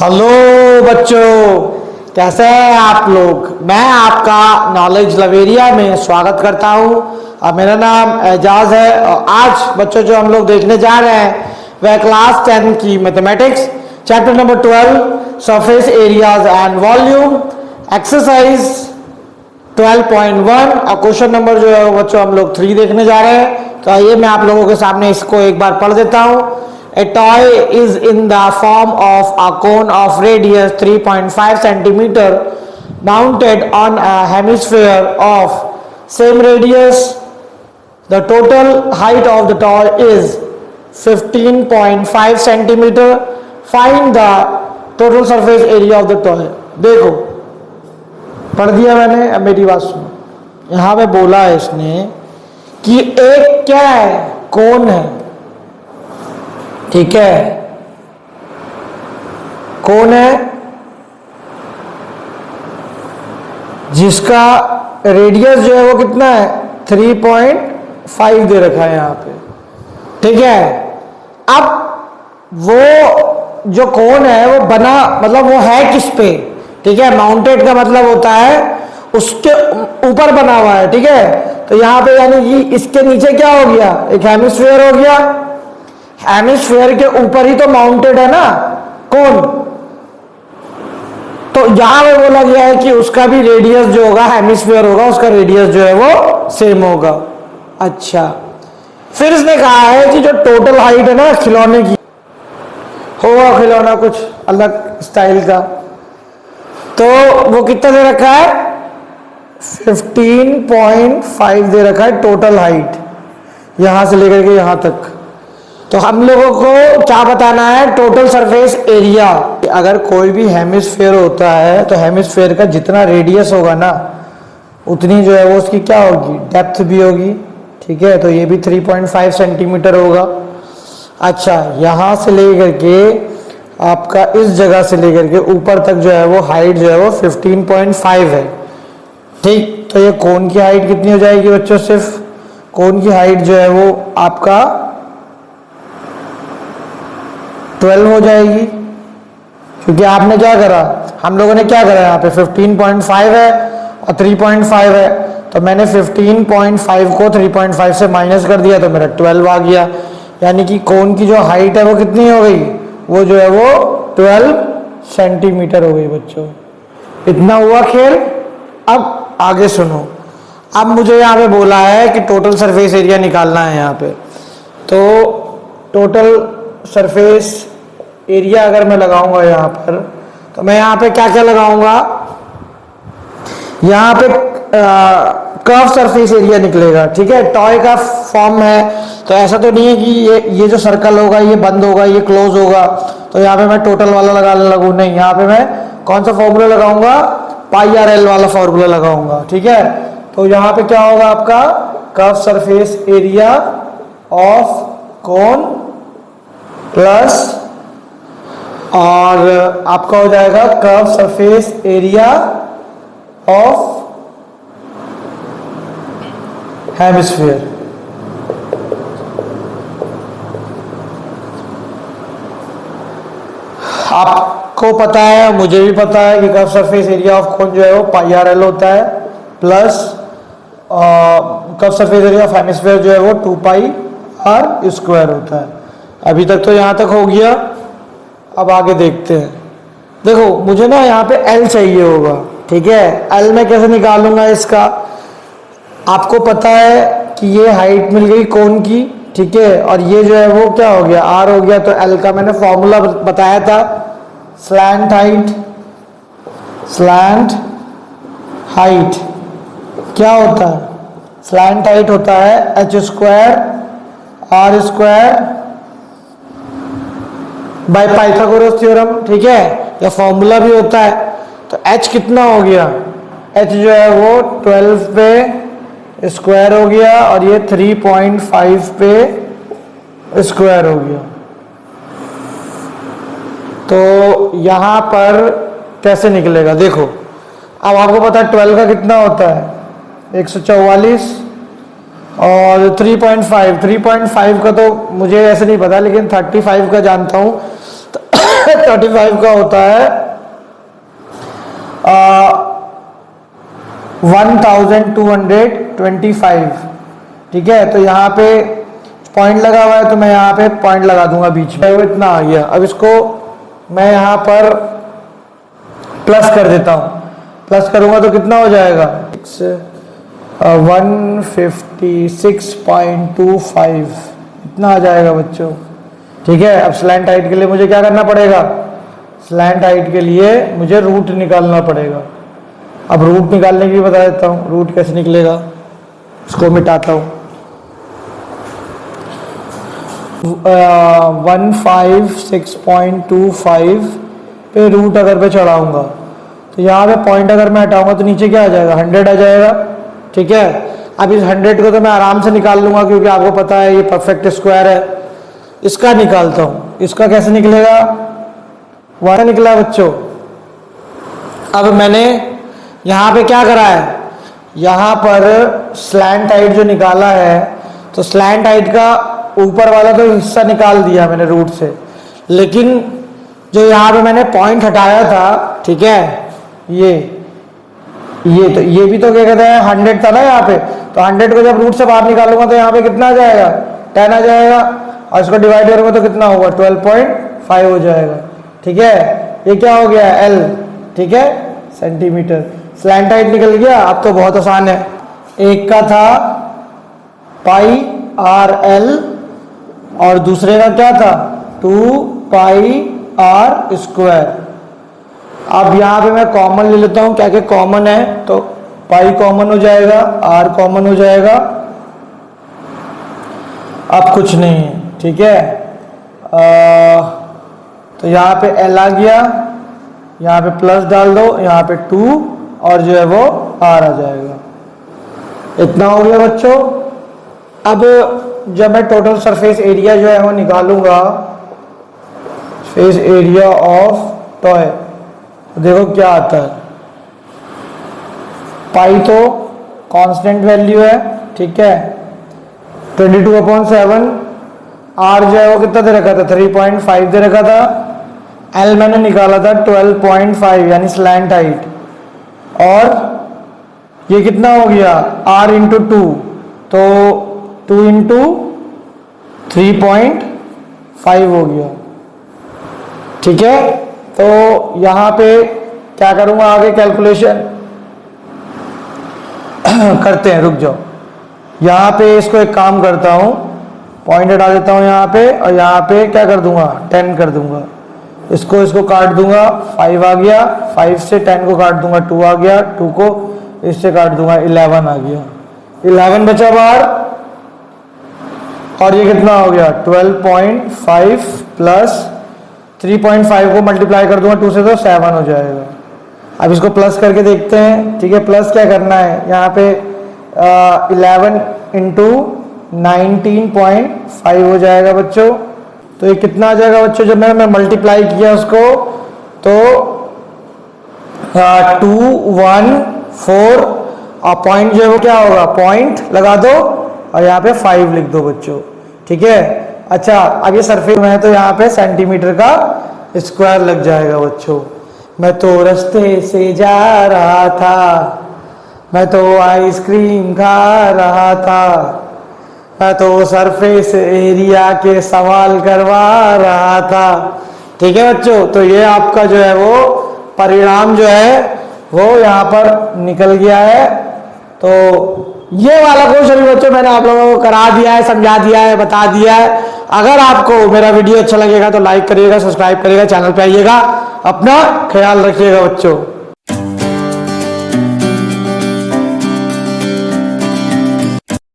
Hello बच्चों, कैसे हैं आप लोग। मैं आपका नॉलेज लवेरिया में स्वागत करता हूं और मेरा नाम एजाज है। और आज बच्चों जो हम लोग देखने जा रहे हैं वह क्लास 10 की mathematics chapter number 12 surface areas and volume exercise 12.1 और क्वेश्चन नंबर जो है वो बच्चों हम लोग 3 देखने जा रहे हैं। तो आइए मैं आप लोगों के सामने इसको एक बार पढ़ देता हूं। A toy is in the form of a cone of radius 3.5 centimeter mounted on a hemisphere of same radius. The total height of the toy is 15.5 centimeter. Find the total surface area of the toy. देखो पढ़ दिया मैंने, अब मेरी बात सुनो। यहाँ पे बोला है इसने कि एक क्या है, कोन है, ठीक है, कौन है जिसका रेडियस जो है वो कितना है 3.5 दे रखा है यहाँ पे, ठीक है। अब वो जो कौन है वो बना मतलब वो है किस पे, ठीक है। माउंटेड का मतलब होता है उसके ऊपर बना हुआ है, ठीक है। तो यहाँ पे यानी कि इसके नीचे क्या हो गया, एक हेमिस्फीयर हो गया। हेमिस्फीयर के ऊपर ही तो माउंटेड है ना कौन, तो यहां में बोला गया है कि उसका भी रेडियस जो होगा हेमिस्फीयर होगा, उसका रेडियस जो है वो सेम होगा। अच्छा, फिर इसने कहा है कि जो टोटल हाइट है ना खिलौने की, होगा खिलौना कुछ अलग स्टाइल का, तो वो कितना दे रखा है 15.5 दे रखा है टोटल हाइट, यहां से लेकर के यहां तक। तो हम लोगों को क्या बताना है, टोटल सरफेस एरिया। अगर कोई भी हेमिस्फीयर होता है तो हेमिस्फीयर का जितना रेडियस होगा ना उतनी जो है वो उसकी क्या होगी, डेप्थ भी होगी, ठीक है। तो ये भी 3.5 सेंटीमीटर होगा। अच्छा, यहाँ से लेकर के आपका इस जगह से लेकर के ऊपर तक जो है वो हाइट जो है वो 15.5 है, ठीक। तो ये कोन की हाइट कितनी हो जाएगी बच्चों, सिर्फ कोन की हाइट जो है वो आपका 12 हो जाएगी, क्योंकि आपने क्या करा, हम लोगों ने क्या करा, यहाँ पे 15.5 है और 3.5 है, तो मैंने 15.5 को 3.5 से माइनस कर दिया तो मेरा 12 आ गया। यानी कि कोन की जो हाइट है वो कितनी हो गई, वो जो है वो 12 सेंटीमीटर हो गई बच्चों। इतना हुआ खेल। अब आगे सुनो। अब मुझे यहाँ पे बोला है कि टोटल सरफेस एरिया निकालना है यहाँ पे। तो टोटल सरफेस एरिया अगर मैं लगाऊंगा यहाँ पर, तो मैं यहाँ पे क्या क्या लगाऊंगा, यहाँ पे कर्व सरफेस एरिया निकलेगा, ठीक है। टॉय का फॉर्म है तो ऐसा तो नहीं है कि ये जो सर्कल होगा ये बंद होगा ये क्लोज होगा, तो यहाँ पे मैं टोटल वाला लगाने लगूँ, नहीं। यहाँ पे मैं कौन सा फॉर्मूला लगाऊंगा, पाई आर एल वाला फॉर्मूला लगाऊंगा, ठीक है। तो यहाँ पे क्या होगा आपका curve surface area of cone plus और आपका हो जाएगा curve surface area of hemisphere. आपको पता है, मुझे भी पता है कि curve surface area of cone जो है वो पाई आर एल होता है, plus curve surface area of hemisphere जो है वो 2 पाई आर स्क्वायर होता है। अभी तक तो यहां तक हो गया। अब आगे देखते हैं। देखो मुझे ना यहाँ पे L चाहिए होगा, ठीक है। L मैं कैसे निकालूंगा इसका, आपको पता है कि ये हाइट मिल गई कोन की, ठीक है, और ये जो है वो क्या हो गया R हो गया। तो L का मैंने फॉर्मूला बताया था, स्लैंट हाइट। स्लैंट हाइट क्या होता है, स्लैंट हाइट होता है h square R square by Pythagoras theorem, ठीक है। या फॉर्मूला भी होता है। तो h कितना हो गया, h जो है वो 12 पे स्क्वायर हो गया और ये 3.5 पे स्क्वायर हो गया। तो यहां पर कैसे निकलेगा, देखो अब आपको पता है 12 का कितना होता है 144 और 3.5 का तो मुझे ऐसे नहीं पता, लेकिन 35 का जानता हूँ। 35 का होता है 1225। ठीक है, तो यहाँ पे पॉइंट लगा हुआ है तो मैं यहाँ पे पॉइंट लगा दूंगा बीच में, वो इतना आ गया। अब इसको मैं यहाँ पर प्लस कर देता हूँ, प्लस करूंगा तो कितना हो जाएगा 156.25 इतना आ जाएगा बच्चों। ठीक है, अब स्लैंट हाइट के लिए मुझे क्या करना पड़ेगा, स्लैंट हाइट के लिए मुझे रूट निकालना पड़ेगा। अब रूट निकालने की भी बता देता हूँ, रूट कैसे निकलेगा, इसको मिटाता हूँ। 156.25 पे रूट अगर मैं चढ़ाऊंगा तो यहाँ पे पॉइंट अगर मैं हटाऊंगा तो नीचे क्या आ जाएगा 100 आ जाएगा। ठीक है, अब इस 100 को तो मैं आराम से निकाल लूंगा क्योंकि आपको पता है ये परफेक्ट स्क्वायर है। इसका निकालता हूँ, इसका कैसे निकलेगा, वह निकला बच्चों। अब मैंने यहाँ पे क्या करा है, यहाँ पर स्लैंट हाइट जो निकाला है तो स्लैंट हाइट का ऊपर वाला तो हिस्सा निकाल दिया मैंने रूट से, लेकिन जो यहाँ पे मैंने पॉइंट हटाया था, ठीक है, ये तो ये भी तो क्या कहते हैं 100 था ना यहाँ पे, तो 100 को जब रूट से बाहर निकालूंगा तो यहाँ पे कितना आ जाएगा 10 आ जाएगा, और इसको डिवाइड करूंगा तो कितना होगा 12.5 हो जाएगा। ठीक है, ये क्या हो गया L, ठीक है, सेंटीमीटर। स्लैंट हाइट निकल गया। अब तो बहुत आसान है, एक का था पाई आर एल और दूसरे का क्या था 2 पाई आर स्क्वायर। अब यहाँ पे मैं कॉमन ले लेता हूँ, क्या क्या कॉमन है, तो पाई कॉमन हो जाएगा, आर कॉमन हो जाएगा, अब कुछ नहीं है। ठीक है, तो यहाँ पे एल आ गया, यहाँ पे प्लस डाल दो, यहाँ पे 2 और जो है वो आर आ जाएगा। इतना हो गया बच्चों। अब जब मैं टोटल सरफेस एरिया जो है वो निकालूंगा, फेस एरिया ऑफ टॉय, तो देखो क्या आता है। पाई तो कांस्टेंट वैल्यू है, ठीक है, 22/7। आर जो है वो कितना दे रखा था 3.5 दे रखा था। एल मैंने निकाला था 12.5 यानी स्लैंट हाइट, और ये कितना हो गया r इंटू 2, तो 2 इंटू 3.5 हो गया। ठीक है, तो यहाँ पे क्या करूँगा, आगे कैलकुलेशन करते हैं, रुक जाओ। यहाँ पे इसको एक काम करता हूँ, पॉइंट हटा देता हूँ यहाँ पे, और यहाँ पे क्या कर दूंगा 10 कर दूंगा। इसको काट दूंगा, 5 आ गया, 5 से 10 को काट दूंगा, 2 आ गया, 2 को इससे काट दूंगा, 11 आ गया, 11 बचा बाहर। और ये कितना हो गया 12.5 प्लस 3.5 को मल्टीप्लाई कर दूंगा 2 से तो 7 हो जाएगा। अब इसको प्लस करके देखते हैं। ठीक है, प्लस क्या करना है, यहाँ पे 11 इंटू 19.5 हो जाएगा बच्चों। तो ये कितना आ जाएगा बच्चों, जब मैं मल्टीप्लाई किया उसको तो 214, और पॉइंट जो है वो क्या होगा, पॉइंट लगा दो और यहाँ पे 5 लिख दो बच्चों। ठीक है, अच्छा, अब ये सरफेस में है तो यहाँ पे सेंटीमीटर का स्क्वायर लग जाएगा बच्चों। मैं तो रास्ते से जा रहा था, मैं तो आइसक्रीम खा रहा था, मैं तो सरफेस एरिया के सवाल करवा रहा था। ठीक है बच्चों, तो ये आपका जो है वो परिणाम जो है वो यहाँ पर निकल गया है। तो ये वाला क्वेश्चन बच्चों मैंने आप लोगों को करा दिया है, समझा दिया है, बता दिया है। अगर आपको मेरा वीडियो अच्छा लगेगा तो लाइक करिएगा, सब्सक्राइब करिएगा, चैनल पे आइएगा, अपना ख्याल रखिएगा बच्चों।